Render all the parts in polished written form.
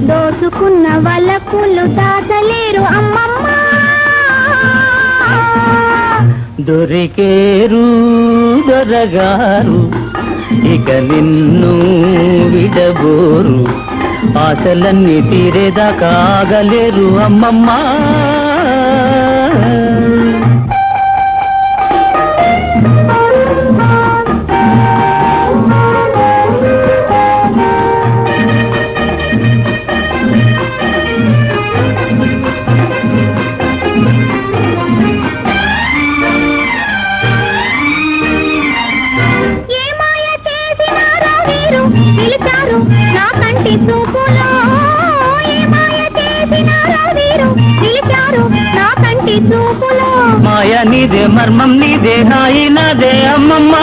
దోసుకున్న వలపులు దాచలేరు అమ్మమ్మ. దొరికేరు దొరగారు ఇక నిన్ను విడబోరు, ఆశలన్నీ తీరేదాకా ఆగలేరు అమ్మమ్మ. నా కంటి చూపులో మాయ చేసినారా వీరు, పిలిచారు నా కంటి చూపులో. మాయ నీదే మర్మం నీదే హాయి నాదే అమ్మమ్మ.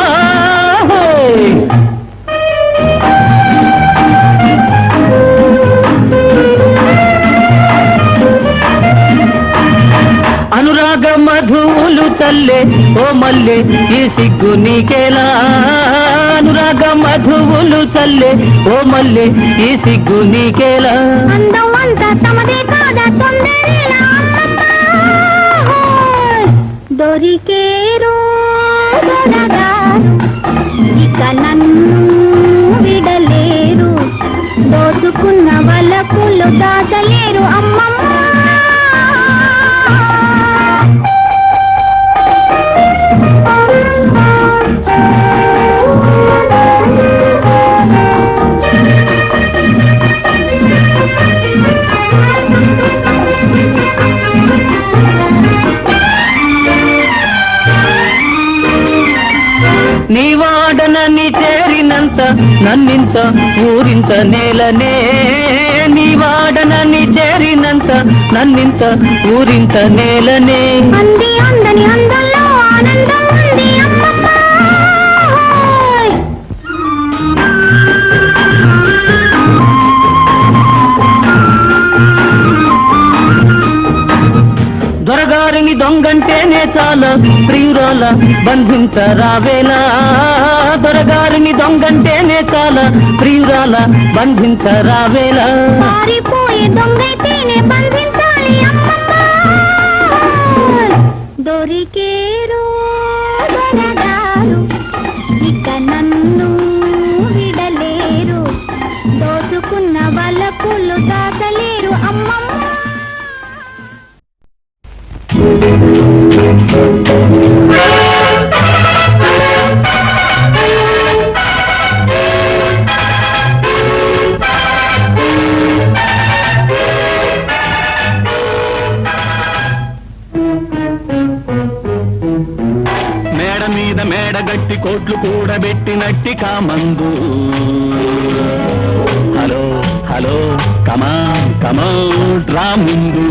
అనురాగ మధువులు చల్లే ఓ మల్లె ఈ సిగ్గు నీకేలా, అనురాగ మధువులు చల్లే ఓ మల్లె ఈ సిగ్గు నీకేలా. అందం అంతా తమదే కాదా తొందరేలా అమ్మమ్మ. దొరికేరు దొరగారు ఇక నన్ను విడలేరు, దోసుకున్న వలపులు దాచలేరు అమ్మమ్మ. నీ వాడనని చేరినంత నన్నింత ఊరింత నేలనే, నీ వాడనని చేరినంత నన్నింత ఊరింత నేలనే. అంది అందని అందంలో ఆనందం ఉంది అమ్మమ్మ. దొరగారిని దొంగంటేనే చాలా ప్రియురాల బంధించరావేలా, దొరగారిని దొంగంటేనే చాలా ప్రియురాల బంధించరావేలా. పారిపోయే దొంగైతేనే బంధించాలి అమ్మమ్మ. దొరికేరు దొరగారు ఇక నన్ను విడలేరు, దోచుకున్న వలపులు దాచలేరు అమ్మమ్మ. మేడ మీద మేడగట్టి కోట్లు కూడబెట్టినట్టి కామందు, హలో హలో కమాన్ కమాన్ రా ముందు.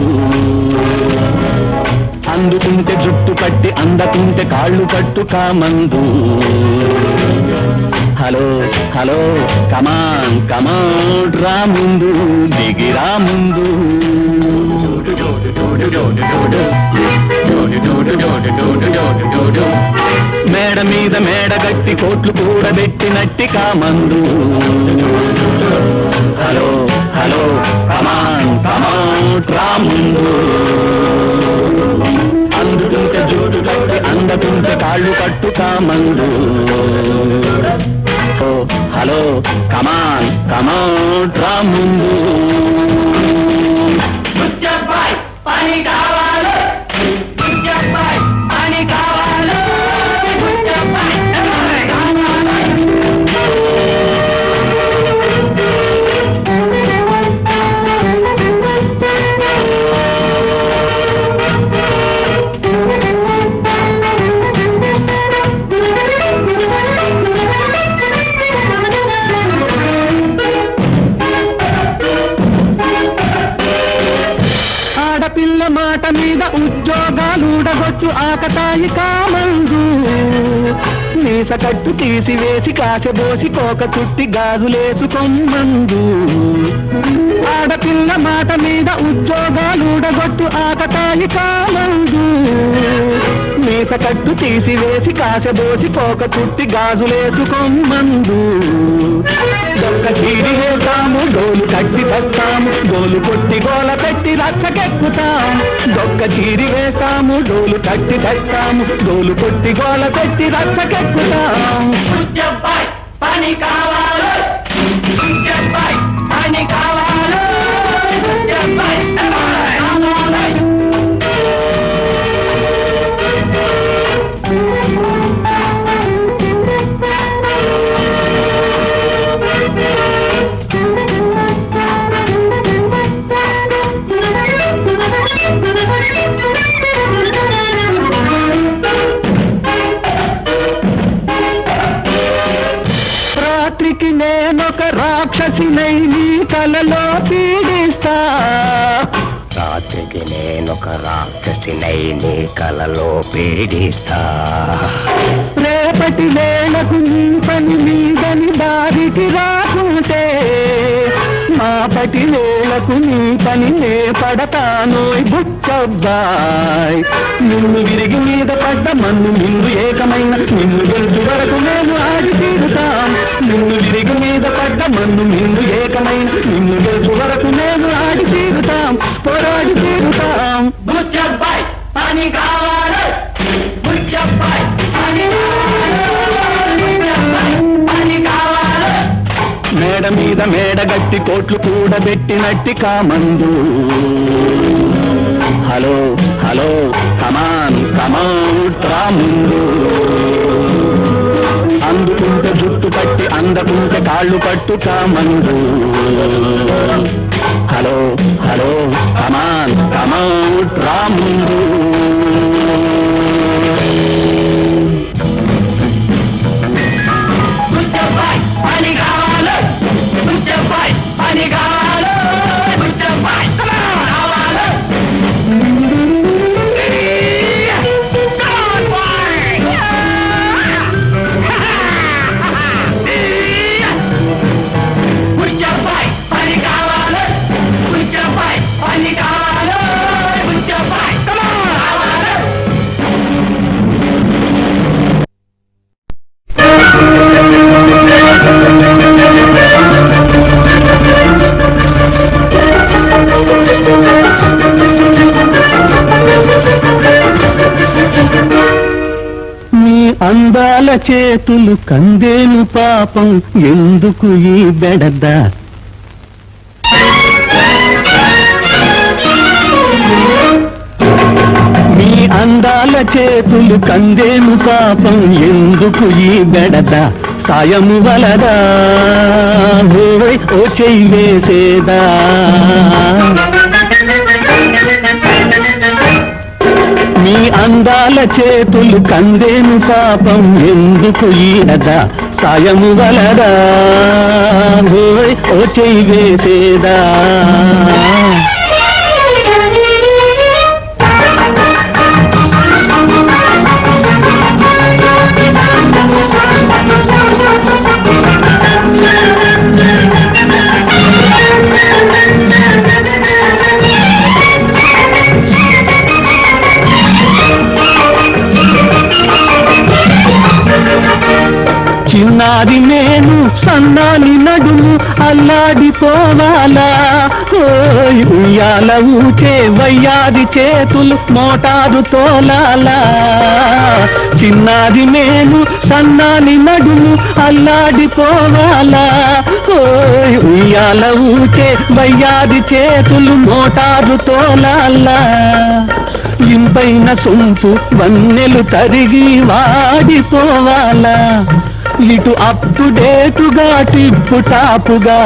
అందుకుంటే జుట్టు కట్టి అందకుంటే కాళ్ళు కట్టు కామందు, హలో హలో కమాన్ కమాన్ రా ముందు దిగిరా ముందు. మేడ మీద మేడగట్టి కోట్లు కూడబెట్టినట్టి కామందు, హలో హలో కమాన్ కమాన్ రా ముందు. అందుకుంటే జోడు కట్టి అందకుంటే కాళ్ళు కట్టు కామందు, హలో కమాన్ కమాన్ రా ముందు. పని కావాలి పని కావాలి. ఆడపిల్ల మాట మీద ఉద్యోగాలుడగొచ్చు ఆకతాయి కామందు, మీస కట్టు తీసివేసి కాసెబోసి కోక చుట్టి గాజులేసుకొమ్మందు. ఆడపిల్ల మాట మీద ఉద్యోగాలుడగొచ్చు ఆకతాయి కామందు, మీస మీసకట్టు తీసివేసి కాసబోసి కోక చుట్టి గాజులేసుకోమందు దొక్క చీరి వేస్తాము డోలు కట్టి తెస్తాము డోలు కొట్టి గోల పెట్టి రచ్చకెక్కుతాం దొక్క చీరి వేస్తాము డోలు కట్టి తెస్తాము డోలు కొట్టి గోల పెట్టి రచ్చకెక్కుతాం పని కావాలి పని కావాలి రాత్రికి నేనొక రాక్షసినై నీ కలలో పీడిస్తా రాత్రికి నేనొక రాక్షసినై నీ కలలో పీడిస్తా రేపటి వేళకు నీ పని మీదని దారికి రాకుంటే మాపటి వేళకు నీ పని నే పడతానోయ్ బుచ్చబ్బాయ్ నిన్ను విరిగి మీద పడ్డ మన్ను నిన్ను ఏకమైన నిన్ను గెలుచు వరకు నేను ఆడి తీరుతాం నిన్ను విరిగి మీద పడ్డ మన్ను నిన్ను ఏకమైన నిన్ను గెలుచు వరకు నేను ఆడి తీరుతాం పోరాడి తీరుతాం బుచ్చబ్బాయ్ పని కావాలి బుచ్చబ్బాయ్ పని మేడ మీద మేడగట్టి కోట్లు కూడబెట్టినట్టి కామందు హలో హలో కమాన్ కమాన్ ముందు అందుకుంటే జుట్టు పట్టి అందకుంటే కాళ్ళు పట్టు కామందు హలో హలో కమాన్ కమాన్ ముందు అందాల చేతులు కందేను పాపం ఎందుకు ఈ బెడద మీ అందాల చేతులు కందేను పాపం ఎందుకు ఈ బెడద సాయము వలదా ఓ చెయ్యి వేసేదా మీ అందాల చేతులు కందేను పాపం ఎందుకు ఈడద సాయము వలదా ఓ చెయ్యి వేసేదా చిన్నాది నేను సన్నాని నడుము అల్లాడిపోవాలా ఉయ్యాల ఊచే వయ్యాది చేతులు మోటారు తోలాలా చిన్నాది నేను సన్నాని నడుము అల్లాడిపోవాలా ఉయ్యాల ఊచే వయ్యాది చేతులు మోటారు తోలాలా ఇంపైన సొంపు వన్నెలు తరిగి వాడిపోవాలా ఇటు అప్పుడేటుగా టిప్పు టాపుగా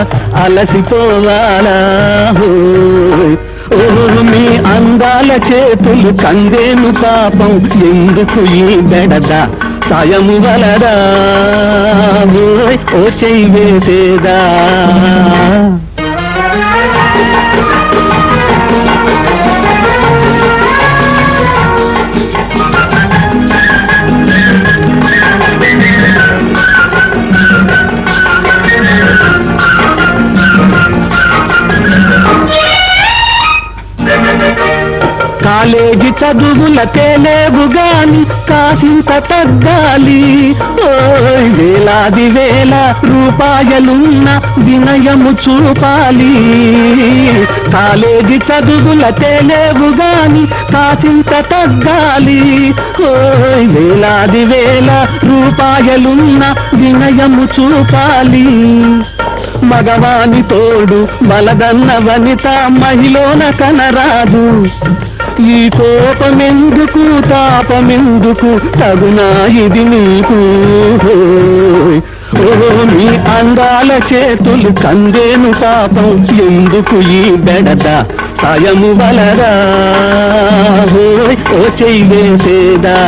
అలసిపోవాలా ఓ మీ అందాల చేతులు కందేను పాపం ఎందుకు ఈ బెడద సాయము వలదా ఓ చెయ్యి వేసేదా కాలేజీ చదువుల తేలేవు గాని కాసింత తగ్గాలి. ఓయ్ వేలాది వేల రూపాయలున్న వినయము చూపాలి. కాలేజీ చదువుల తేలేవు గాని కాసింత తగ్గాలి. ఓయ్ వేలాది వేల రూపాయలున్న వినయము చూపాలి. మగవాని తోడు బలదన్న వనిత మహిళన కనరాదు. ఈ కోపమెందుకు తాపమెందుకు తగునా ఇది నీకు. ఓ మీ అందాల చేతులు కందేను పాపం ఎందుకు ఈ బెడద సాయము వలరా. ఓ చెయ్యి వేసేదా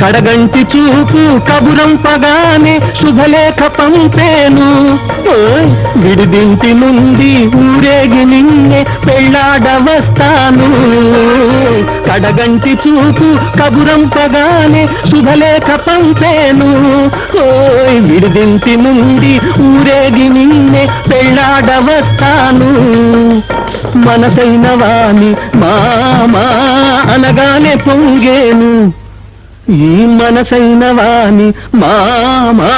కడగంటి చూపు కబురంపగానే శుభలేఖ పంపేను. విడిదింటి నుండి ఊరేగి నిన్నే పెళ్ళాడవస్తాను. కడగంటి చూపు కబురంపగానే శుభలేఖ పంపేను. విడిదింటి నుండి ఊరేగి నిన్నే పెళ్ళాడవస్తాను. మనసైన వాణి మామా అనగానే పొంగేను. ఈ మనసైన వాణి మామా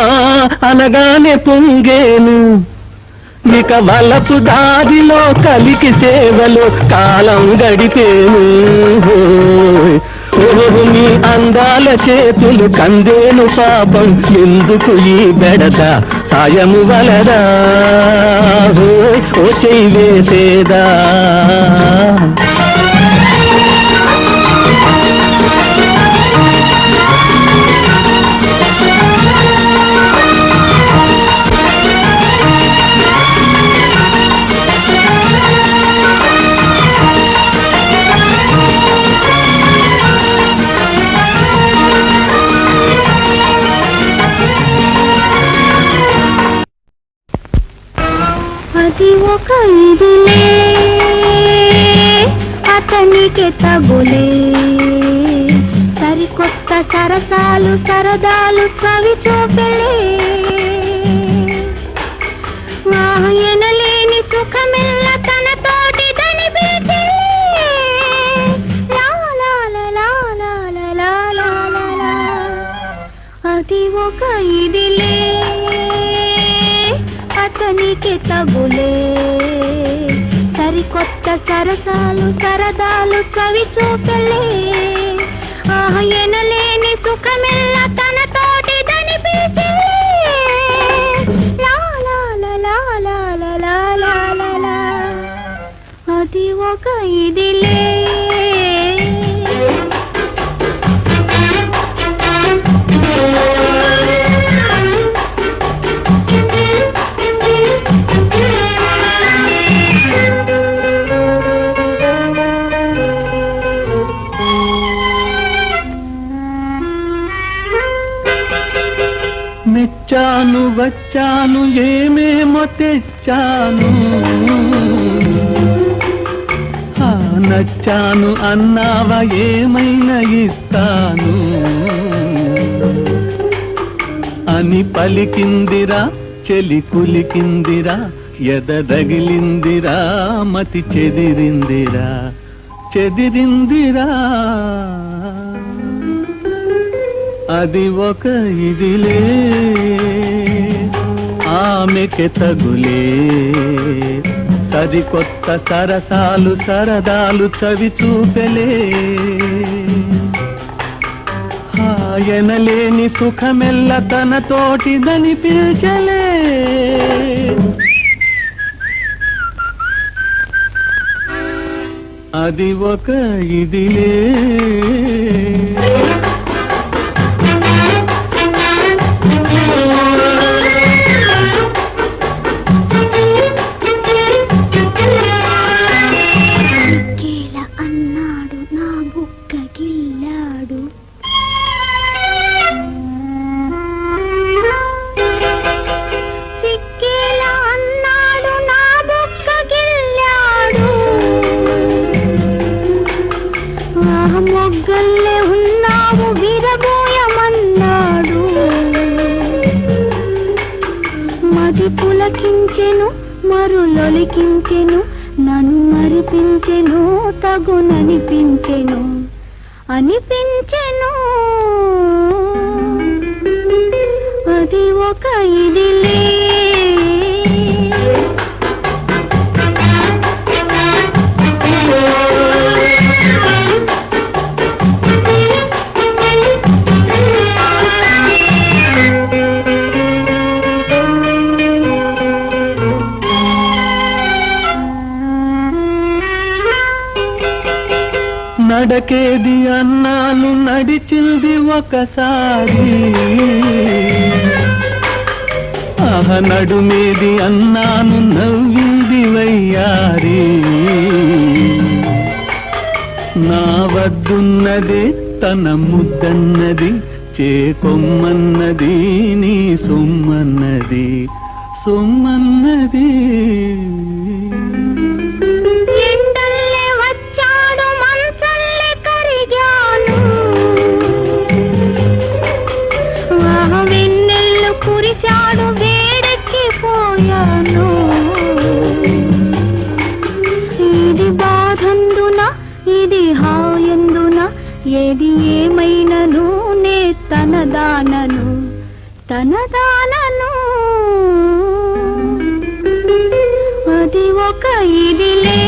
అనగానే పొంగేను. ఇక వలపు దారిలో కలికి సేవలో కాలం గడిపేను. మీ అందాల చేతులు కందేను పాపం ఎందుకు ఈ బెడద సాయము వలరా. ఓ చెయ్యి వేసేదా అది ఒక ఇదిలే అతనికి తగులే. సరికొత్త సరసాలు సరదాలు చవి చూపెలే. ఎనలేని సుఖమెల్ల తన తోటి దని అది ఒక ఇదిలే అతనికి తగులే. సరికొత్త సరసాలు సరదాలు చవి చూపలే. ఎనలేని సుఖమెల్ల తన తోటి దని అది ఒక ఇదిలే. మెచ్చాను వచ్చాను ఏమేమో తెచ్చాను. నచ్చాను అన్నావా ఏమైనా ఇస్తాను అని పలికిందిరా చెలి కులికిందిరా. ఎదరగిలిందిరా మతి చెదిరిందిరా చెదిరిందిరా. అది ఒక ఇదిలే ఆమెకి తగులే. సరికొత్త సరసాలు సరదాలు చవి చూపెలే. ఎనలేని సుఖమెల్ల తన తోటిదని పిల్చలే. అది ఒక ఇదిలే. ఎండల్లే ఉన్నావు విరబోయమన్నాడు. మది పులకించెను మరులొలికించెను, నన్ను మరిపించెను తగుననిపించెను అనిపించెను. అది ఒక ఇదిలే. నడకేది అన్నాను నడిచింది ఒకసారి, ఆహ నడుమేది అన్నాను నవ్వింది వయ్యారి. నా వద్దున్నది తన ముద్దన్నది, చేకొమ్మన్నది నీ సొమ్మన్నది సొమ్మన్నది. కురిశాడు వేడెక్కిపోయాను. ఇది బాధందున ఇది హాయందున, ఏది ఏమైనను నే తనదానను తనదానను. అది ఒక ఇదిలే,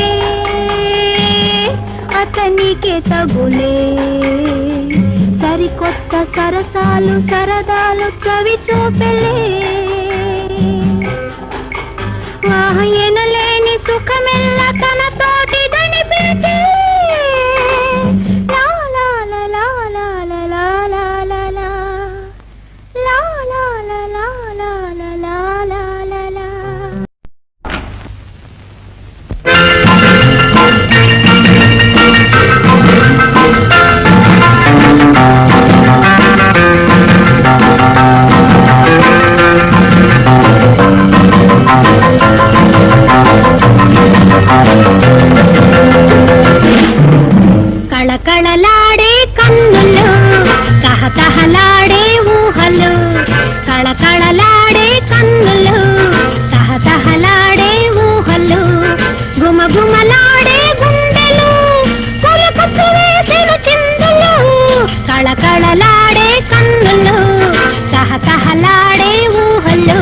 అతనికే తగులే. సరికొత్త సరసాలు సరదాలు చవి చూపెలే. ఎనలేని సుఖమెల్ల తన తోటిదని పిలిచే. లా లా లా లా లా లా లా లా లా లా లా లా లా లా లా లా లా లా లా. కళకళలాడే కన్నులు, తహతహలాడే ఊహలు. కళకళలాడే కన్నులు, తహతహలాడే ఊహలు. గుమగుమలాడే గుండెలు, పులకత్తు వేసెను చిందులు. కళకళలాడే కన్నులు, తహతహలాడే ఊహలు.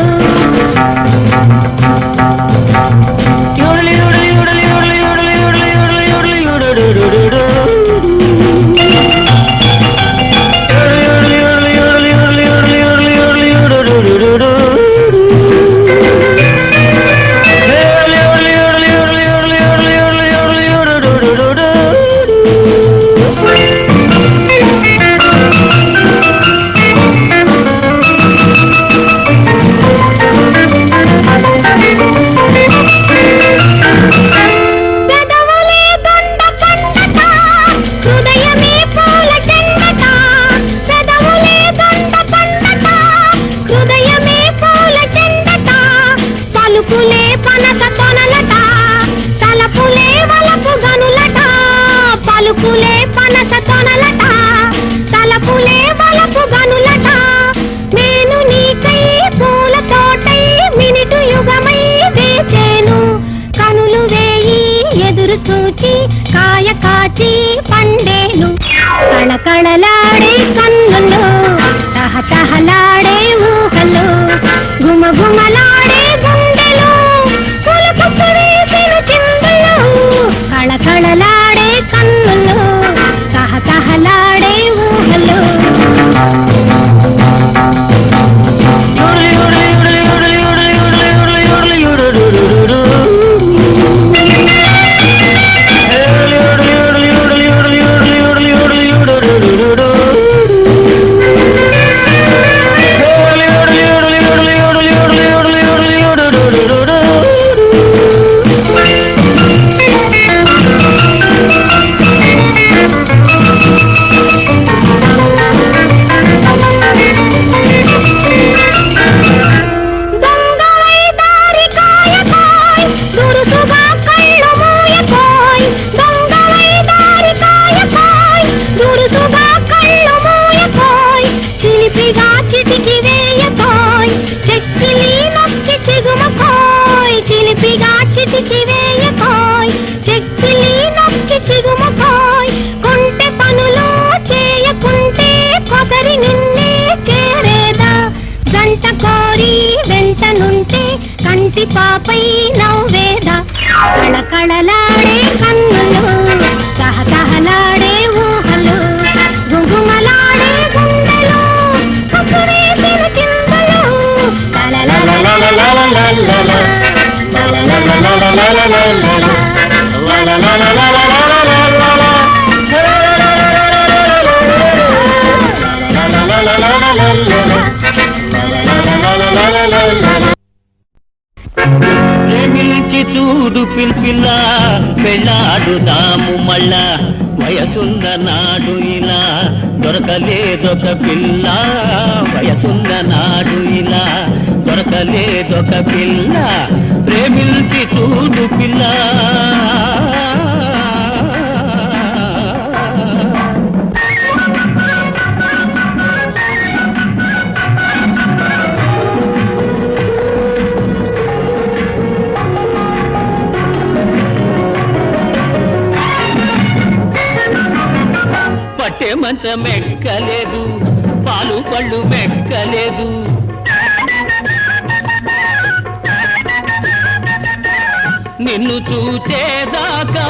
తలపులే పనస తొనలట, తలపులే వలపు గనులట. పలుకులే పనస తొనలట, తలపులే వలపు గనులట. నేను నీకై పూల తోటై మినిటు యుగమై వేచేను. కనులు వేయి ఎదురు చూచి కాయ కాచి పండేను. కళకళలాడే కన్నులు, తహతహలాడే ఊహలు. గుమగుమలాడే గుండెలు, పులకత్తు వేసెను చిందులు. కళకళలాడే కన్నులు, తహతహలాడే ఊహలు. do చేరి నిన్నే చేరేదా గంట కోరి వెంటనుంటే కంటి పాపై నవ్వేదా కళకళలాడే కన్నులు కహకహలాడే ఊహలు గుగుమలాడే గుండెలు కసురేసిన చింతలు ప్రేమించి చూడు పిల్ల పెళ్ళాడుదాము మళ్ళా వయసున్న నాడు ఇలా దొరకలేదొక పిల్ల వయసున్న నాడు ఇలా దొరకలేదొక పిల్ల ప్రేమించి చూడు పిల్ల పట్టే మంచం ఎక్కలేదు పాలు పళ్ళు మెక్కలేదు నిన్ను చూచేదాకా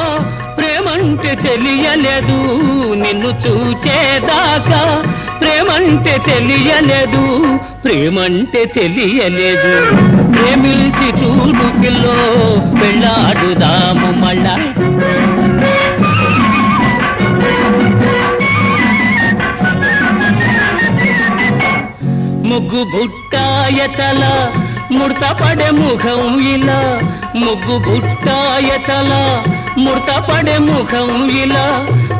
ప్రేమంటే తెలియలేదు నిన్ను చూచేదాకా ప్రేమంటే తెలియలేదు ప్రేమంటే తెలియలేదు ప్రేమించి చూడు పిల్లో పెళ్ళాడుదాము మళ్ళా ముగ్గు బుట్టాయతల ముడత పడే ముఖం ఇలా ముగ్గు బుట్టాయతల ముడత పడే ముఖం ఇలా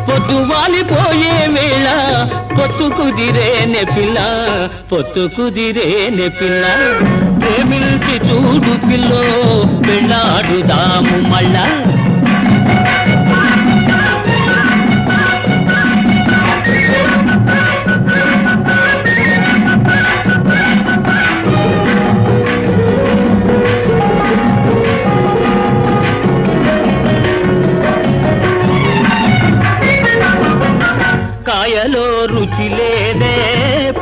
పొద్దు వాలిపోయే వేళ పొత్తు కుదిరేనే పిల్ల పొత్తు కుదిరేనే పిల్ల ప్రేమించి చూడు పిల్లో పెళ్ళాడుదాము మళ్ళా కాయలో రుచి లేదే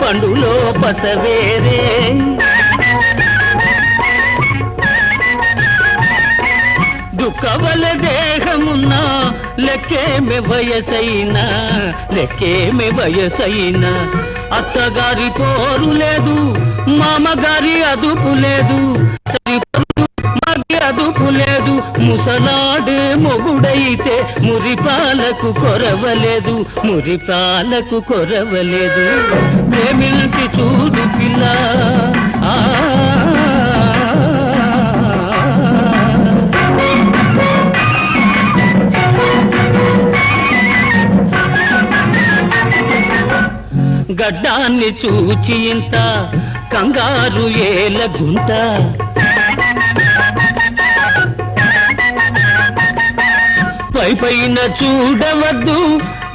పండులో పసవేరే దుఃఖవల దేహమున్నా లెక్కేమె వయసైనా లెక్కేమె వయసైనా అత్తగారి పోరు లేదు మామగారి అదుపు లేదు అదుపు లేదు ముసలాడే మొగుడైతే మురిపాలకు కొరవలేదు మురిపాలకు కొరవలేదు ప్రేమించి చూడు పిల్ల గడ్డాన్ని చూచి ఇంత కంగారు ఏల గుంట పైపైన చూడవద్దు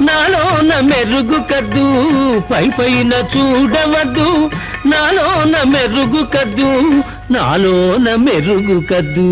నాలోన మెరుగు కద్దు పైపైన చూడవద్దు నాలోన మెరుగు కద్దు నాలోన మెరుగు కద్దు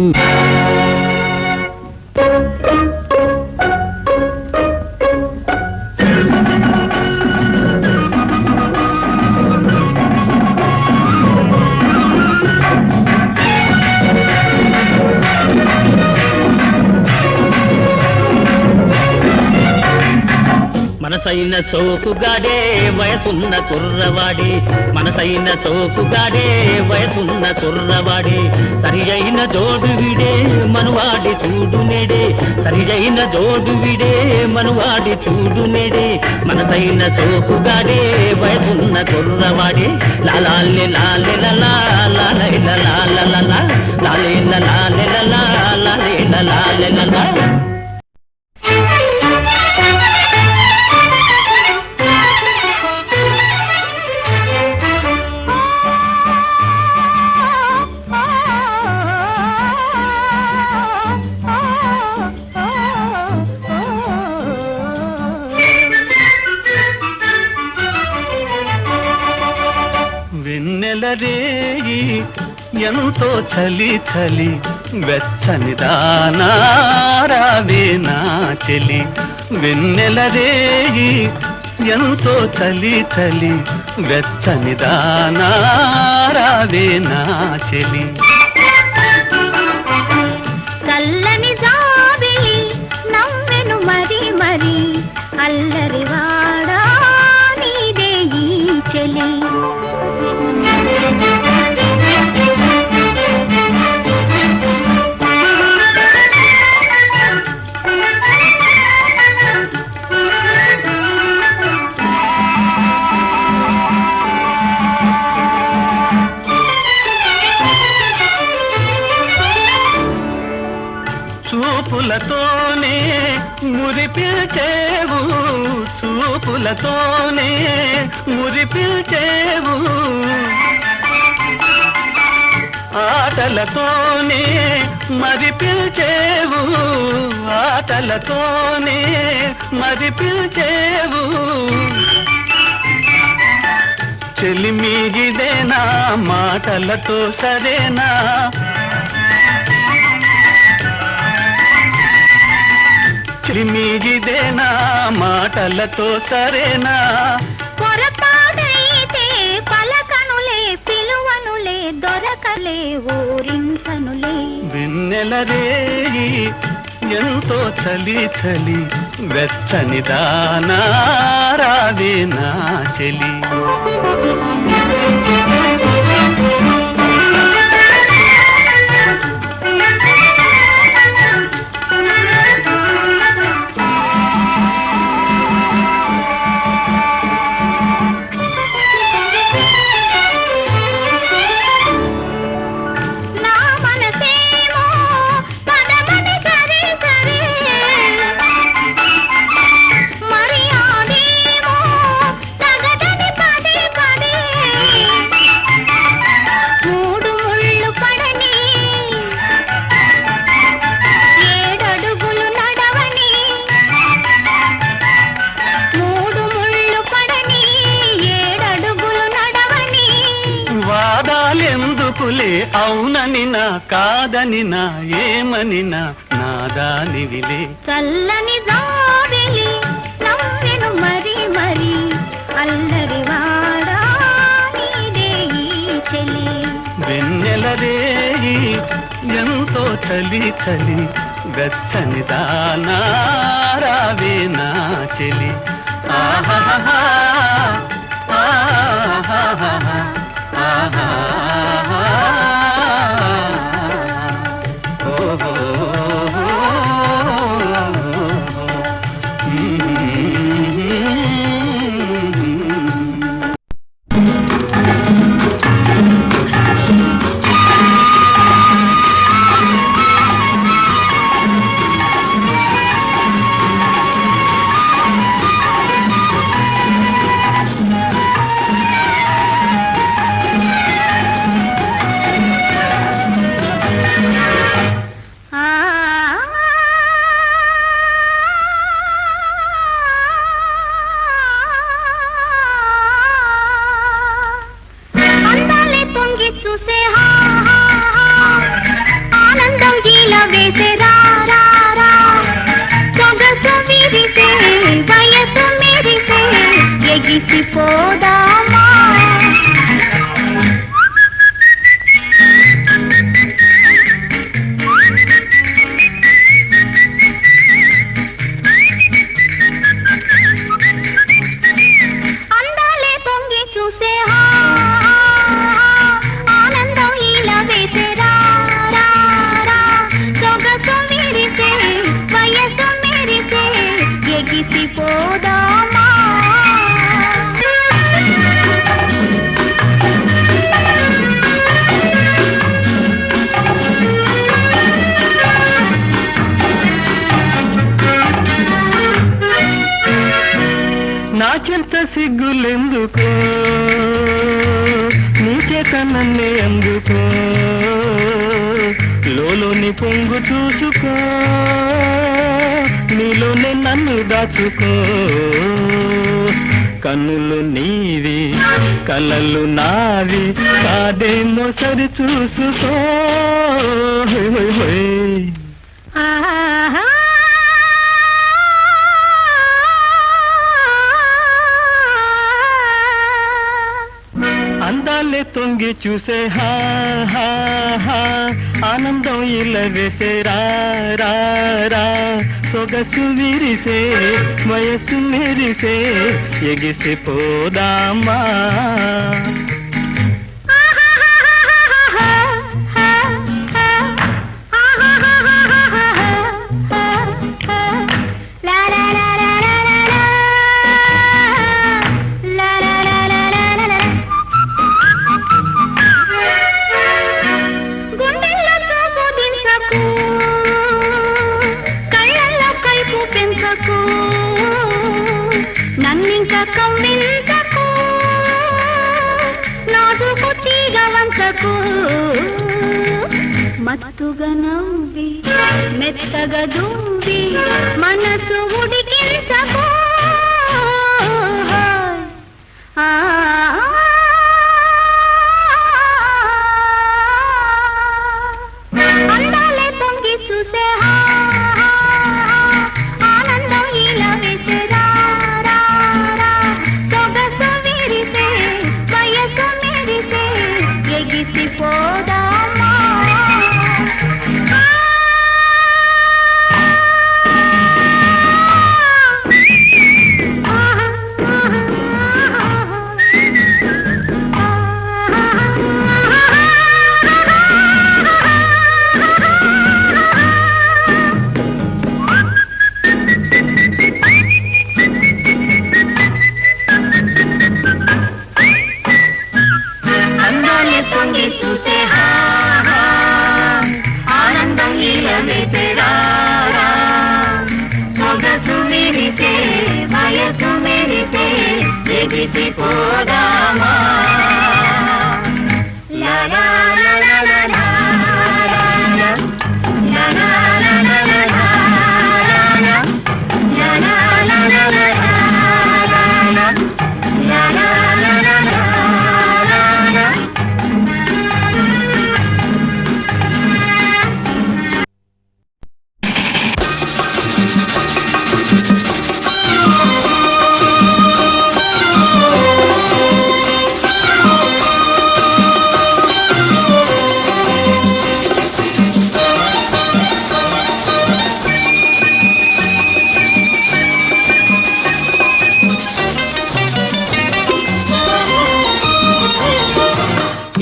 మనసైన సోకుగాడే వయసున్న కుర్రవాడి మనసైన సోకుగాడే వయసున్న కుర్రవాడి సరి అయిన జోడు విడే మనువాడి చూడు నేడే సరి అయిన జోడు విడే మనువాడి చూడు నేడే మనసైన సోకుగాడే వయసున్న కుర్రవాడి లాలాలే లాలే లలా లాలే లాలే లలా లాలే లాలే లలా లాలే లాలే లలా వెన్నెలరేయి ఎంతో చలి చలి వెచ్చని దానారావే నా చెలి వెన్నెలరేయి ఎంతో చలి చలి వెచ్చని దానా రావే నా చెలి చల్లని జాబిలి నవ్వెను మరి మరి అల్లరి వాడా నీదే ఈ చెలి చూపులతోనే మురిపిల్చేవు చూపులతోనే మురిపిల్చేవు ఆటలతోనే మరిపిల్చేవు ఆటలతోనే మరిపిల్చేవు చెలిమిగిదేనా మాటలతో సరేనా చిమిగిదేనా మాటలతో సరేనా పొరపాటైతే పలకనులే పిలువనులే దొరకలే ఊరించనులే వెన్నెలరేయి ఎంతో చలి చలి వెచ్చని దానా రావే నా చెలి అవునని నా కాదని నా ఏమని నాదానివిలే చల్లని జాబిలి నవ్వెను మరి మరి అల్లరి వాడా నీదే ఈ చెలి వెన్నెలరేయి ఎంతో చలి చలి వెచ్చని దానా రావే నా చెలి ఆహాహా ఆహాహా ఆహా చూసే ఆనందం ఇలా వేసే రా సొగసు విరిసే వయసు మెరిసే ఎగిసిపోదామా అందాలే పొంగి చూసే నాకెంత సిగ్గులెందుకో నీ చేత నన్నే అందుకో లోలోని పొంగు చూసుకో నీలోనే నన్ను దాచుకో కన్నులు నీవి కలలు నావి కాదేమో సరి చూసుకో అందాలే తొంగి చూసే హా హా హా ఆనందం ఇలా వేసే రా రా రా సొగసు విరిసే వయస్సు మెరిసే ఎగిసిపోదామా నన్నింక కవ్వించకు నాజుకు తీగవంచకు మత్తుగా నవ్వి మెత్తగా దూవి మనసు ఉడికించకు అందాలే తొంగి చూసే ఆనందం ఇలా వేసే ఎగిసిపోదామా చూసే ఆనందం ఇలా వేసే సొగసు మెరిసే వయసు మెరిసే ఎగిసిపోదామా లా లా లా లా లా లా లా లా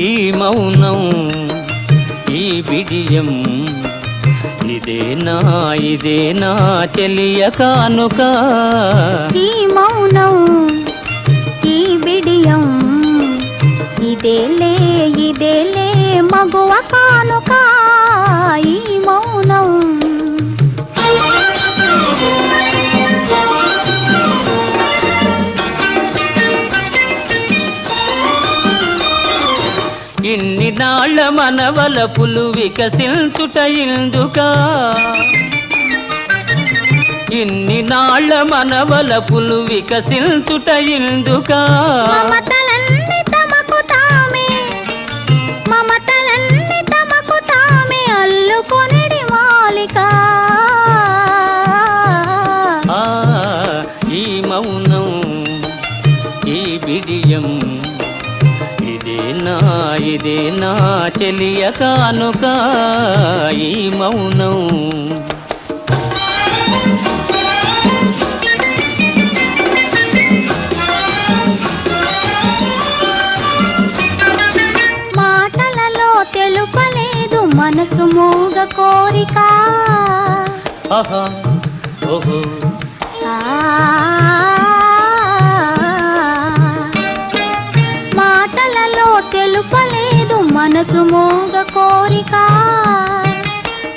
ఈ మౌనం ఈ బిడియం ఇదేనా చెలియ కానుక ఈ మౌనం ఈ బిడియం ఇదేలే మగువ కానుక ఈ మౌనం ఇన్ని నాళ్ళ మనవలపులు వికసించుట ఇందుకా ఇన్ని నాళ్ళ మనవలపులు వికసించుట ఇందుకా మమతలన్నీ తమకు తామే అల్లుకొనిడి మాలిక ఈ మౌనం ఈ బిడియం ఇదేనా చెలియ కానుక ఈ మౌనం మాటలలో తెలుపలేదు మనసు మోగ కోరిక ఆహా ఓహో మాటలలో తెలుపలేదు మనసు మోగ కోరిక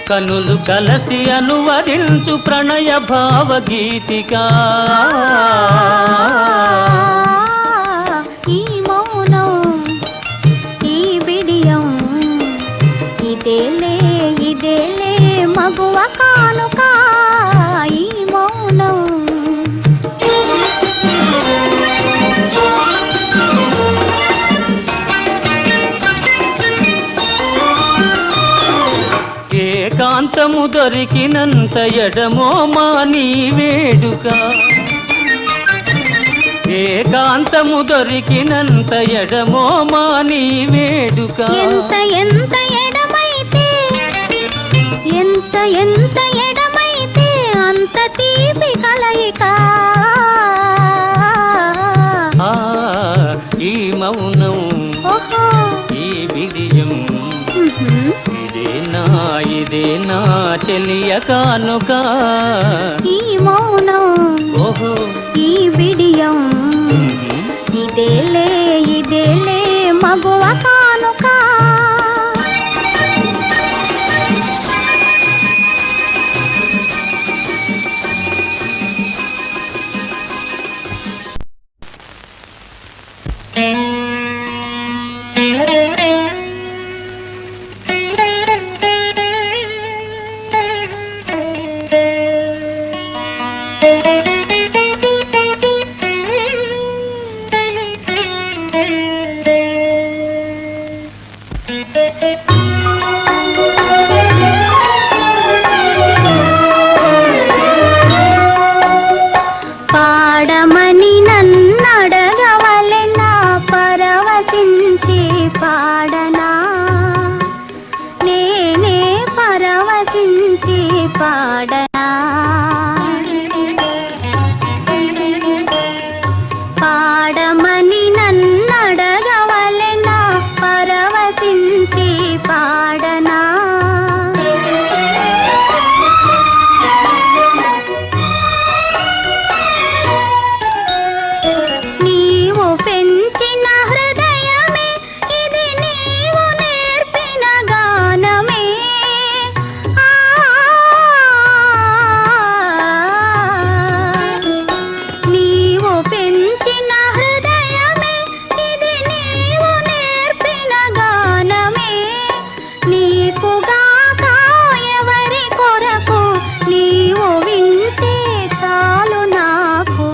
కనులు కలసి అనువదించు ప్రణయ భావగీతిక ఈ మౌనం ఈ బిడియం ఇదేలే మగువ కానుక ఈ మౌనం ఏకాంతము దొరికినంత ఎడమో మా నీ వేడుక ఏకాంతము దొరికినంత ఎడమో మాని వేడుక ఎంత ఎంత ఎడమైతే ఎంత ఎంత ఎడమైతే అంత తీపి కలయిక ఈ మౌనం ఓహో ఈ విడియం ఇదే నా చెలియ కానుక ఈ మౌనం ఓహో ఈ విడియం ఇదేలే మగువ కానుక పాడమని నన్నడగవలెనా పరవశించి పాడనా నేనే పరవశించి పాడనా పాడమని నన్నడగవలెనా పరవశించి పాడనా నీవు పెంచిన హృదయమే ఇది నీవు నేర్పిన గానమే నీవు పెంచిన హృదయమే ఇది నీవు నేర్పిన గానమే నీకుగాక ఎవరి కొరకు నీవు వింటే చాలు నాకు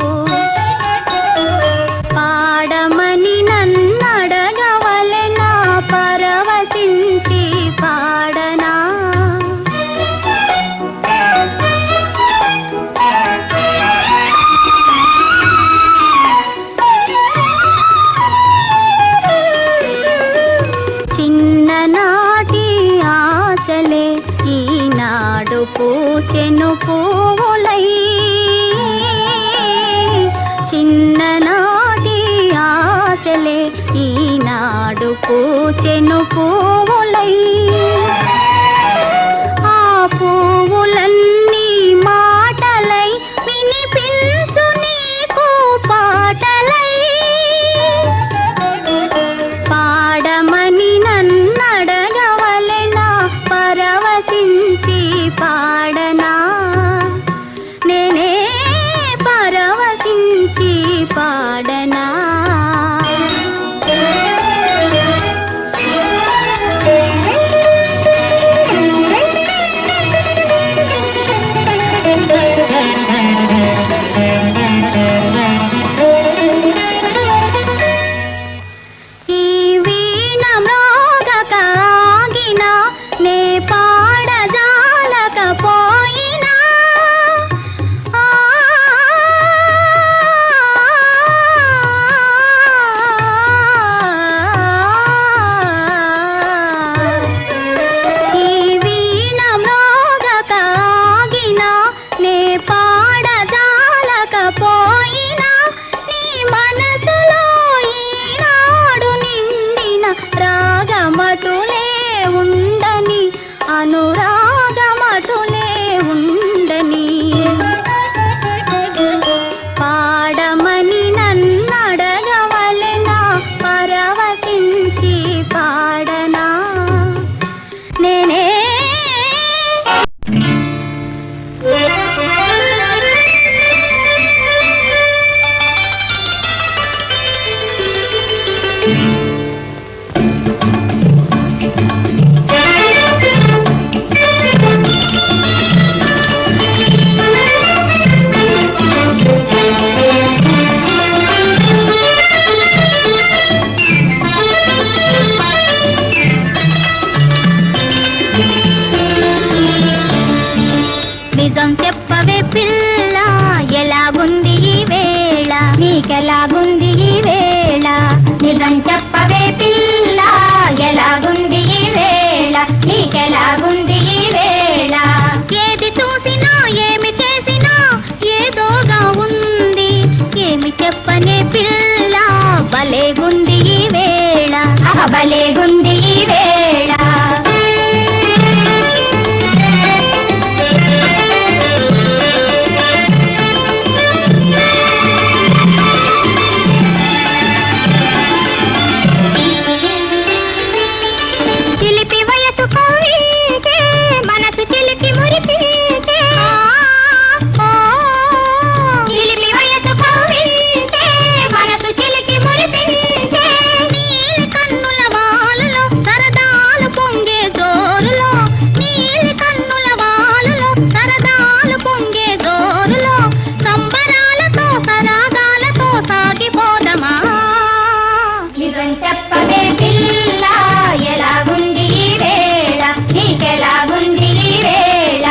పాడమని నన్నడగవలెనా పరవశించి పాడనా చిన్ననాటి ఆశలే ఈనాడు పూచెను పువ్వులై చిన్ననాటి ఆశలే ఈనాడు పూచెను పువ్వులై ఆ పువ్వులన్నీ మాటలై వినిపించు నీకు పాటలై పాడమని నన్నడగవలెనా పరవశించి పాడనా నేనే పరవశించి పాడనా ఈ వీణ మ్రోగకాగినా నే పాడజాలకపోయినా ఈ వీణ మ్రోగకాగినా నే పాడజాలకపోయినా నీ మనసులో ఈనాడు నిండిన రాగమటులే ఉండని అనురాగమటులే ఉండని పాడమని నన్నడగవలెనా పరవశించి పాడనా నేనే నిజం చెప్పవే పిల్ల ఎలాగుంది ఈ వేళ నీకెలాగు గుంది ఈ వేళ, భలే గుంది ఈ వేళ. చిలిపి వయసు కవికే మనసు చిలికి మురిపికే, చిలిపి వయసు కవికే మనసు చిలికి మురిపించే, నీలి కన్నుల వాలులో సరదాలు పొంగే జోరులో, నీలి కన్నుల వాలులో సరదాలు పొంగే జోరులో, సంబరాలతో సరాగాలతో సాగిపోదమా. నిజం చెప్పవే పిల్ల, ఎలాగుంది ఈ వేళ, నీకెలాగుంది ఈ వేళ.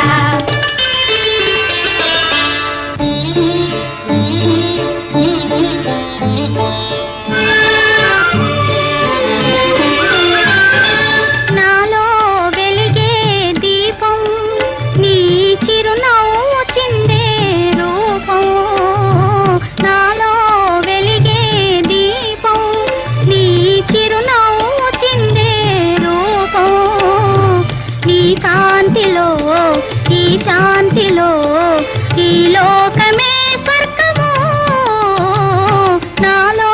నాలో వెలిగే దీపం నీ చిరునవ్వు చిందే రూపం, నాలో వెలిగే దీపం నీ చిరునవ్వు చిందే రూపం, నీ కాంతిలో ఈ శాంతిలో ఈ లోకమే స్వర్గము, నాలో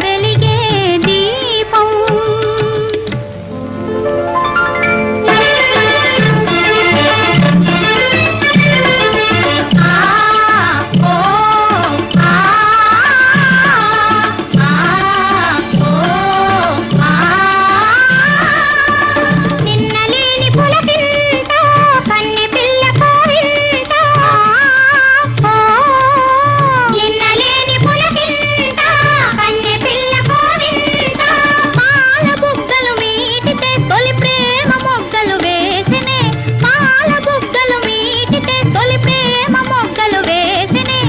వెలిగే దీపం. నిన్నలేని పులకింత కన్నె పిల్ల కోరింత, నిన్నలేని పులకింత కన్నె పిల్ల కోరింత, పాల బుగ్గలు మీటితే తొలి ప్రేమ మొగ్గలు వేసినే, పాల బుగ్గలు మీటితే తొలి ప్రేమ మొగ్గలు వేసినే,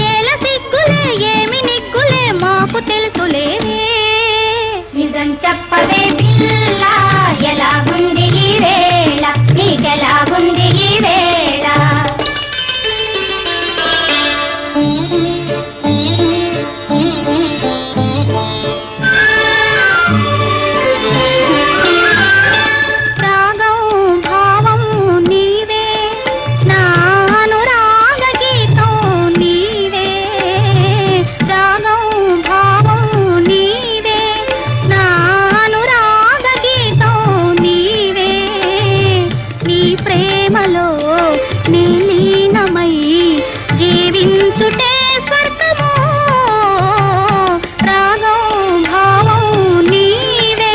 ఏల సిగ్గులే ఏమి నిగ్గులే మాకు తెలుసులేవే. నిజం చెప్పవే పిల్ల, ఎలాగుంది ఈ వేళ, నీకెలాగుంది ఈ వేళ. రాగం భావం నీవే, నా అనురాగ గీతం నీవే, రాగం భావం నీవే, నా అనురాగ గీతం నీవే, నీ ప్రేమలో నీలీనమై జీవించుటే స్వర్గము, రాగం భావం నీవే.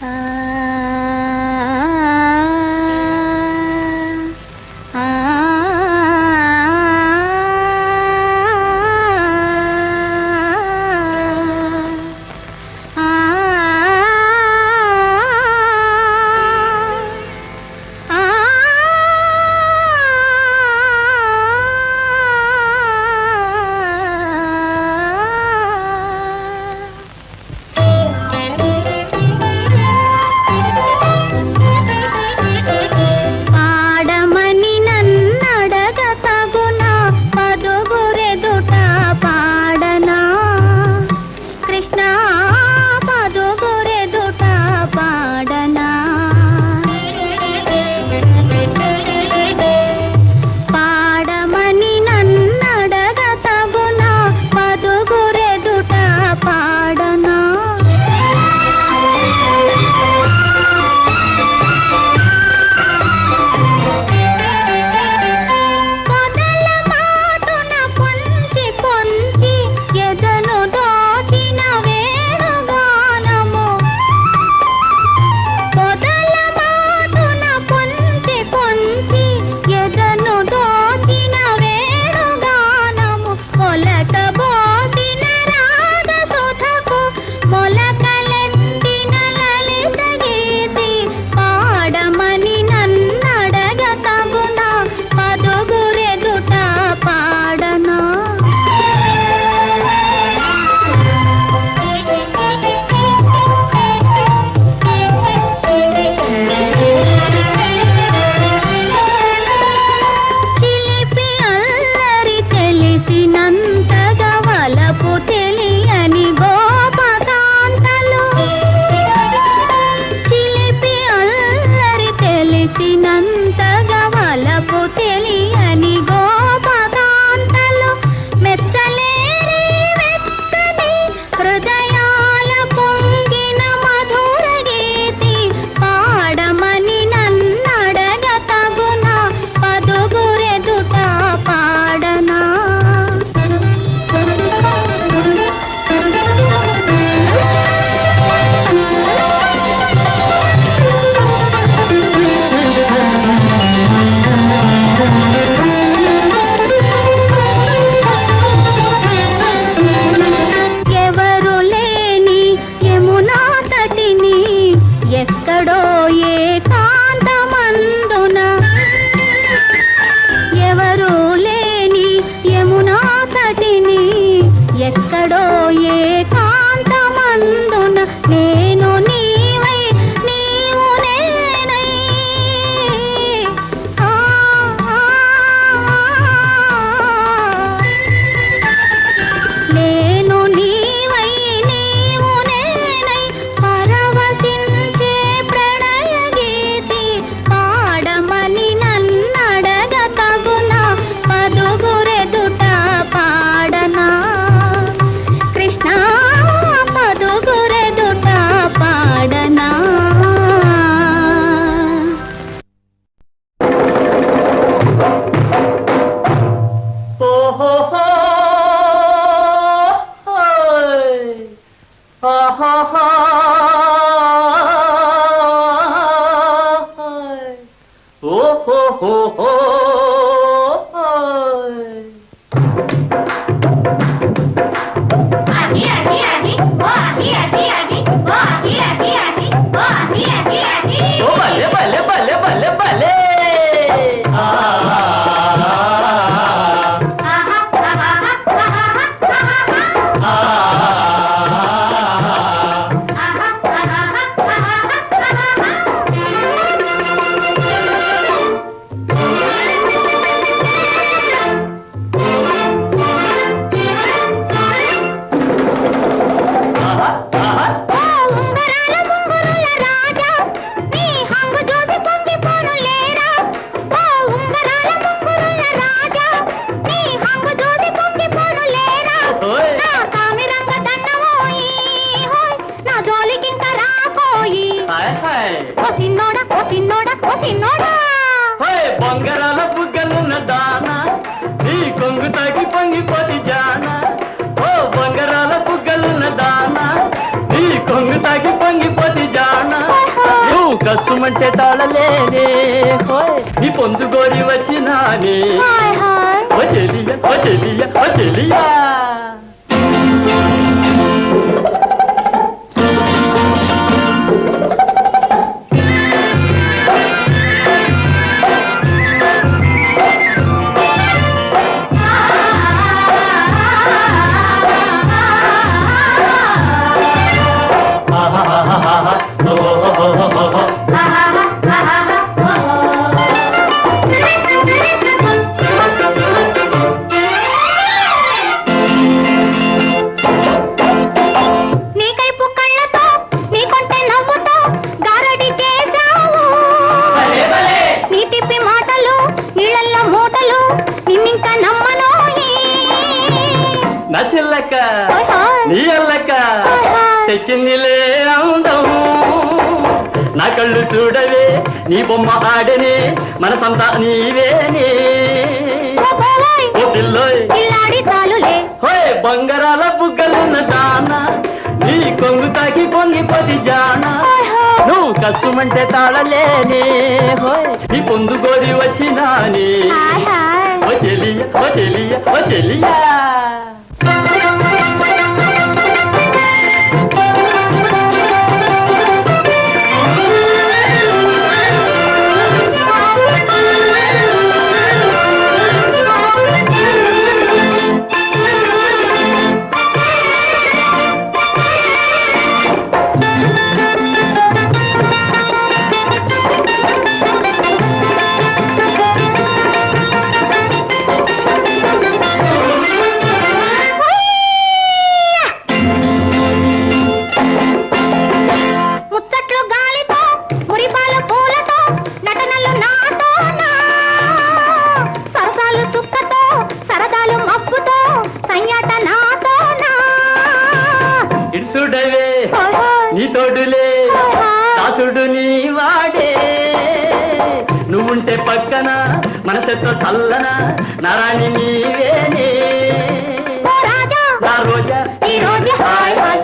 ఆ ఆ ఓహో భలే భలే భలే భలే భలే బొంగరాల బుగ్గలున్న దాన నీ కొంగు తాకి పొంగిపోతి జాన ఓ బొంగరాల బుగ్గలున్న దాన నీ కొంగు తాకి పొంగిపోతి జాన నువ్వు కసుమంటే తాళలేనే నీ పొందుగోరి వచ్చినానే ఓ చెలియ ఓ చెలియ ఓ చెలియా నసిల్లక నీ అల్లక తెచ్చిందిలే అందం నా కళ్ళు చూడవే నీ బొమ్మ ఆడనే మనసంతా నీవేనే హోయ్ బంగారాల బుగ్గలున్న దాన నీ కొంగు తాకి పొంగిపోది జాన నువ్వు కసుమంటే తాళలేనే హోయ్ నీ పొందుగోరి వచ్చినానే ఓ చెలియ ఓ చెలియ ఓ చెలియా ఇడుసుడవే నీ తోడులే దాసుడు నీ వాడే నువ్వుంటే పక్కన మనసెత్తో చల్లన నారాణి నీవేనే నా రోజా ఈ రోజు హాయ్ హాయ్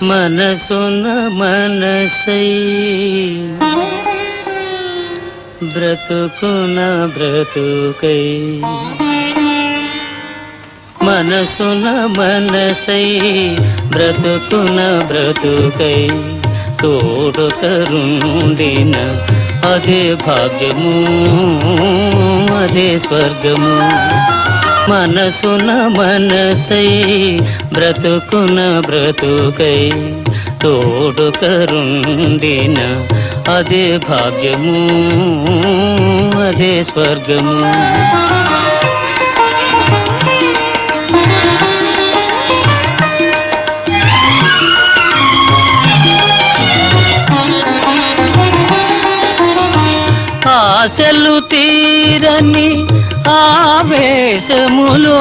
మనసున మనసై బ్రతుకున బ్రతుకై మనసున మనసై బ్రతుకున బ్రతుకై తోడుకరుండిన అదే భాగ్యము అదే స్వర్గము మనసున మనసై బ్రతుకున బ్రతుకై తోడుకరుండిన అదే భాగ్యము అదే స్వర్గము ఆశలు తీరని ఆవేశములో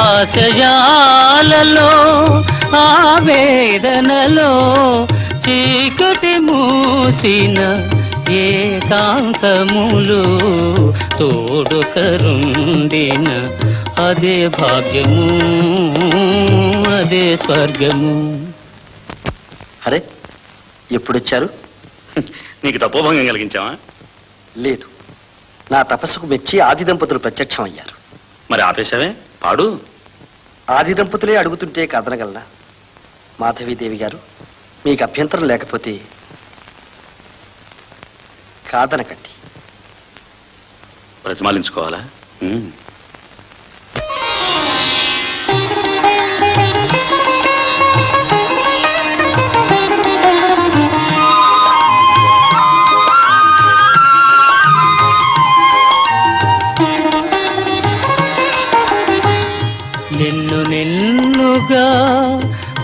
ఆశయాలలో ఆవేదనలో చీకటి మూసిన ఏకాంతములు తోడుకరుండిన అదే భాగ్యము అదే స్వర్గము. అరే ఎప్పుడొచ్చారు? నీకు తపోభంగం కలిగించావా? లేదు, నా తపస్సుకు మెచ్చి ఆది దంపతులు ప్రత్యక్షం అయ్యారు. మరి ఆపేశావే, పాడు. ఆది దంపతులే అడుగుతుంటే కాదనగలనా? మాధవీదేవి గారు, మీకు అభ్యంతరం లేకపోతే కాదనకండి. ప్రతిమాలించుకోవాలా? నిన్ను నిన్నుగా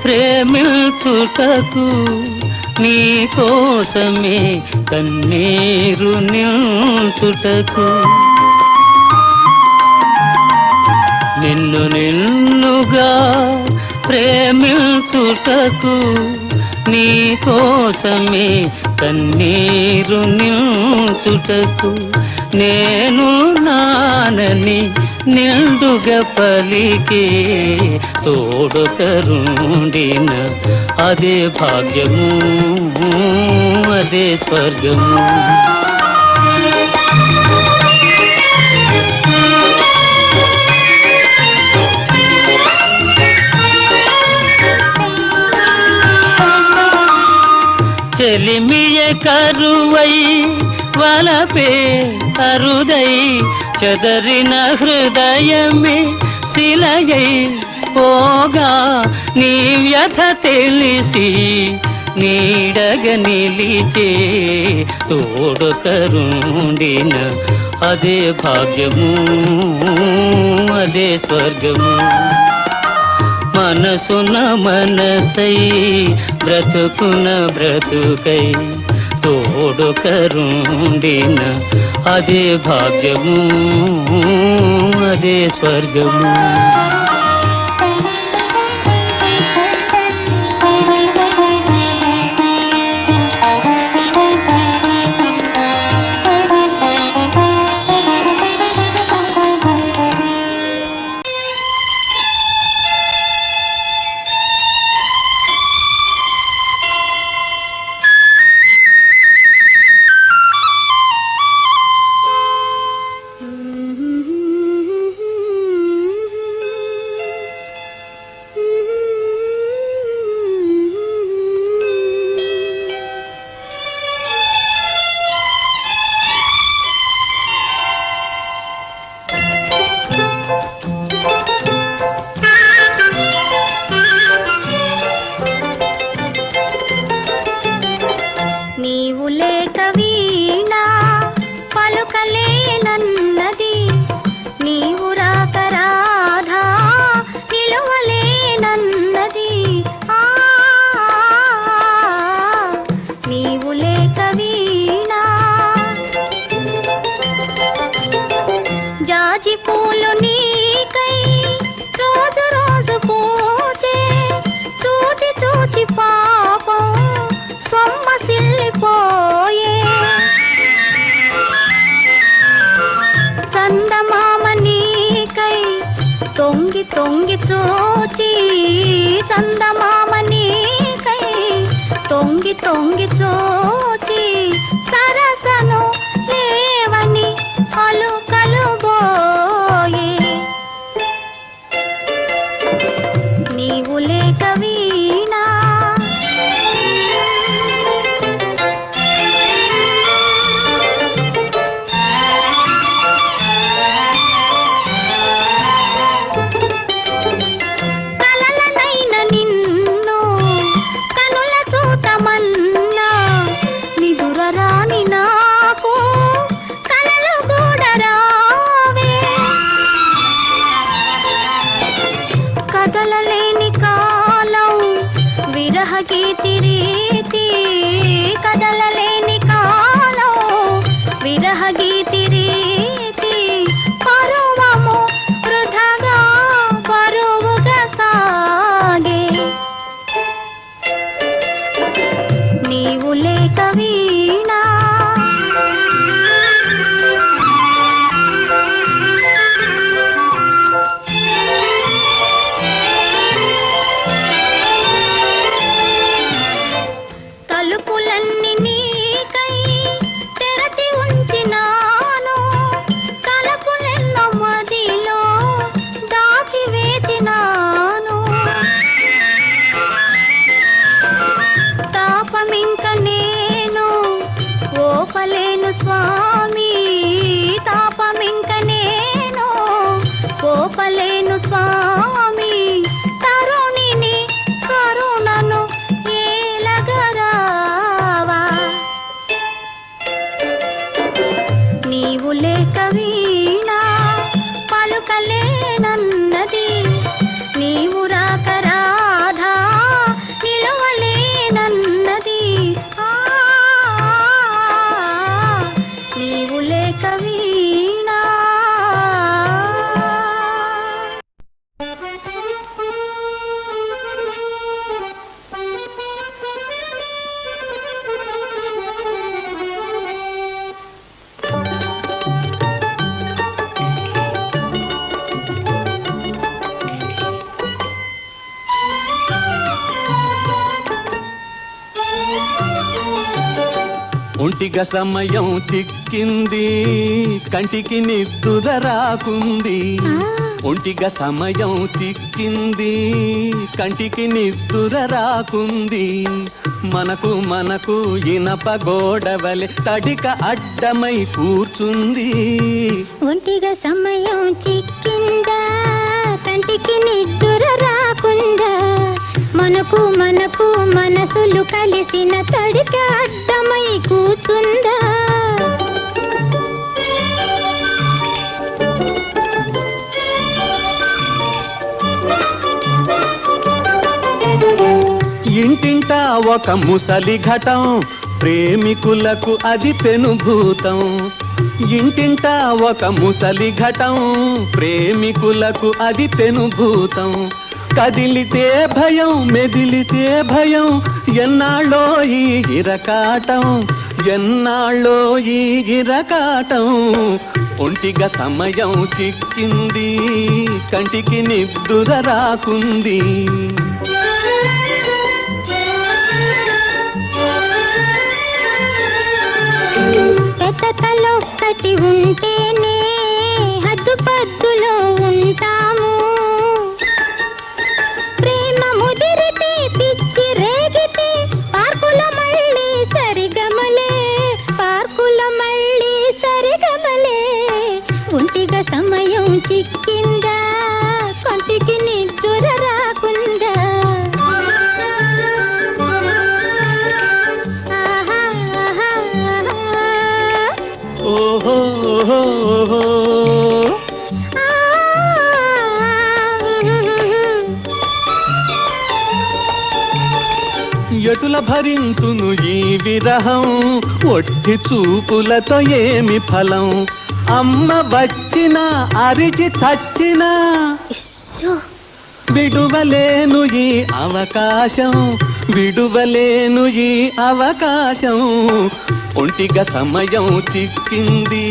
ప్రేమించుటకు నీ కోసమే కన్నీరు నిల్చుటకు నిన్ను నిన్నుగా ప్రేమించుటకు నీ కోసమే కన్నీరు నిల్చుటకు నేను నానని నిండుగా పలికే తోడుకరుండిన అదే భాగ్యము అదే స్వర్గము. చెలిమియ కరువై వలపే అరుదై చెదరిన హృదయమే శిలయై పోగా నీ వ్యథ తెలిసి నీడగ నిలిచే తోడుకరుండిన అదే భాగ్యము అదే స్వర్గము. మనసున మనసై బ్రతుకున బ్రతుకై తోడుకరుండిన అదే భాగ్యము అదే స్వర్గము. నీవు లేక వీణా పలుకలేనన్నది, నీవు రాక రాధా నిలువలేనన్నది. నీవు లేక వీణా జాజి పూలు నీకై రోజు రోజు పూజే చూచి చూచి పాపం సొమ్మసిల్లిపోయే. చందమామ నీకై తొంగి తొంగి చూచి చందమామ నీకై తొంగి తొంగి చూచి సరసను లే ఒంటిగా సమయం చిక్కింది కంటికి నిద్దుర రాకుంది ఒంటిగా సమయం చిక్కింది కంటికి నిద్దుర రాకుంది మనకు ఇనప గోడవలె తడిక అడ్డమై కూర్చుంది ఒంటిగా సమయం చిక్కిందా కంటికి నిద్దుర రాకుందా మనకు మనసులు కలిసిన తడిక అడ్డమై కూర్చుందా ఇంటింటా ఒక ముసలి ఘటం ప్రేమికులకు అది పెనుభూతం ఇంటింటా ఒక ముసలి ఘటం ప్రేమికులకు అది పెనుభూతం కదిలితే భయం మెదిలితే భయం ఎన్నాళ్ళో ఈ ఇరకాటం ఎన్నాళ్ళో ఈ ఇరకాటం ఒంటిగా సమయం చిక్కింది కంటికి నిద్దుర రాకుంది పెద్దలొక్కటి ఉంటేనే హద్దుపద్దులో ఉంటాము ప్రేమ ముదిరితే పిచ్చి రేగితే పార్కుల మళ్ళీ సరిగమలే ఒంటిగా సమయం చిక్కిందా కంటికి నిద్దుర రాకుందా ఎటుల భరింతును ఈ విరహం ఒట్టి చూపులతో ఏమి ఫలం అమ్మ వచ్చినా అరిచి చచ్చినా విడువలేను ఈ అవకాశం విడువలేను ఈ అవకాశం ఒంటిగా సమయం చిక్కింది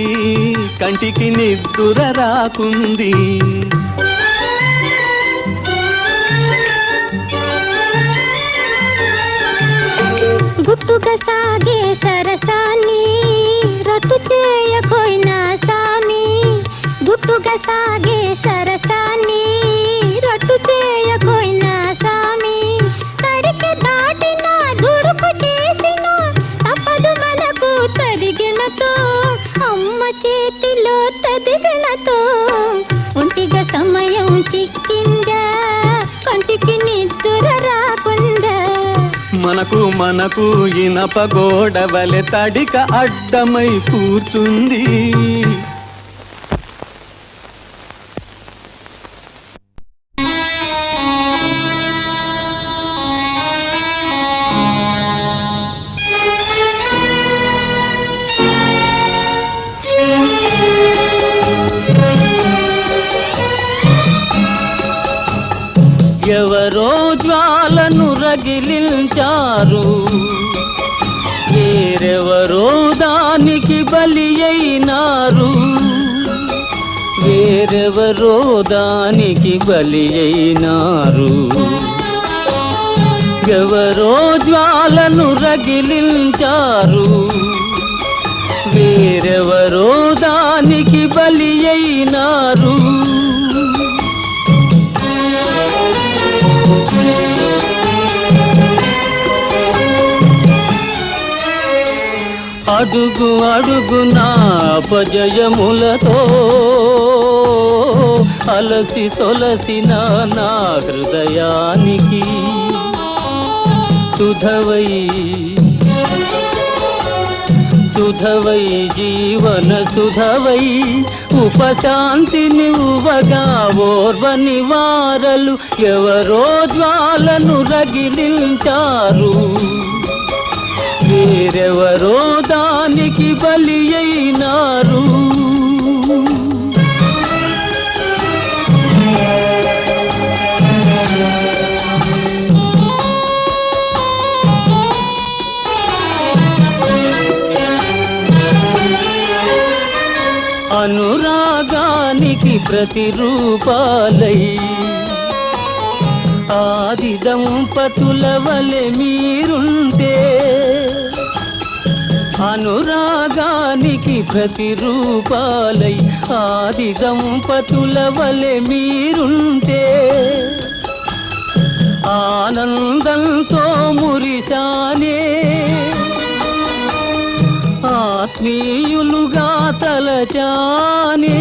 కంటికి నిద్దుర రాకుంది గుట్టుగా సాగే సరసాన్ని రట్టు చేయకోయినా సామి గుట్టుగా సాగే సరసాన్ని రట్టు చేయకోయినా సామి తడికి దాటిన దుడుకు చేసిన తప్పదు మనకు తదిగినతో అమ్మ చేతిలో తదిగినతో ఒంటిగా సమయం చిక్కిందా కంటికి నిద్దుర రాకుందా మనకు ఇనప గోడవలె తడిక అడ్డమై కూర్చుంది ఎవరో జ్వాలను రగిలించారు వేరెవరో దానికి బలి అయినారు వేరెవరో దానికి బలి అయినారు ఎవరో జ్వాలను రగిలించారు వేరెవరో దానికి బలి అయినారు అడుగు అడుగునా అపజయములతో అలసి సొలసిన నా హృదయానికి సుధవై జీవన సుధవై ఉపశాంతినివ్వగా ఓర్వని వారలు ఎవరో జ్వాలను రగిలించారు వేరెవరో దానికి బలి అయినారు అనురాగానికి ప్రతిరూపాలై ఆది దంపతుల వలె మీరుంటే అనురాగానికి ప్రతిరూపాలై ఆది దంపతుల వలె మీరుంటే ఆనందంతో మురిశానే ఆత్మీయులుగా తలచానే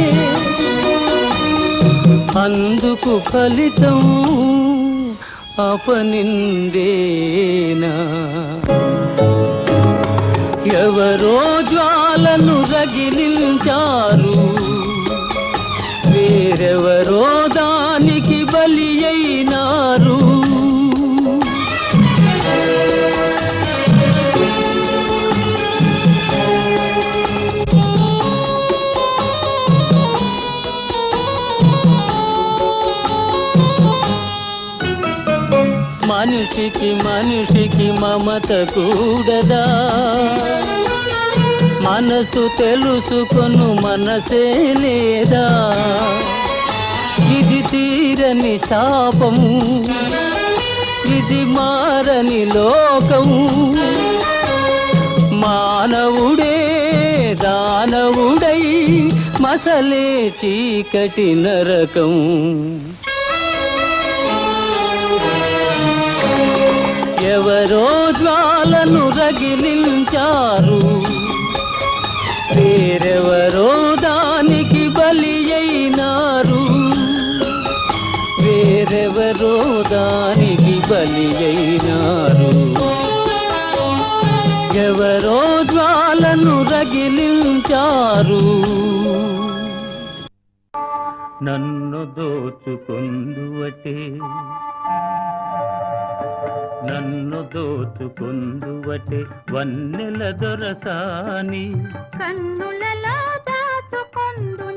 అందుకు ఫలితం అపనిందేనా ఎవరో జ్వాలను రగిలించారు వేరెవరో దానికి బలి అయినారు మనిషికి మనిషికి మమత కూడదా మనసు తెలుసుకొను మనసే లేదా ఇది తీరని శాపము ఇది మారని లోకము మానవుడే దానవుడై మసలే చీకటి నరకం ఎవరో జ్వాలను రగిలించారు వేరెవరో దానికి బలి అయినారు వేరెవరో దానికి బలి అయినారు ఎవరో జ్వాలను రగిలించారు నన్ను దోచుకొందువటే నన్ను దోచుకొందువటే వన్నెల దొరసాని కన్నులలో దాచుకొందు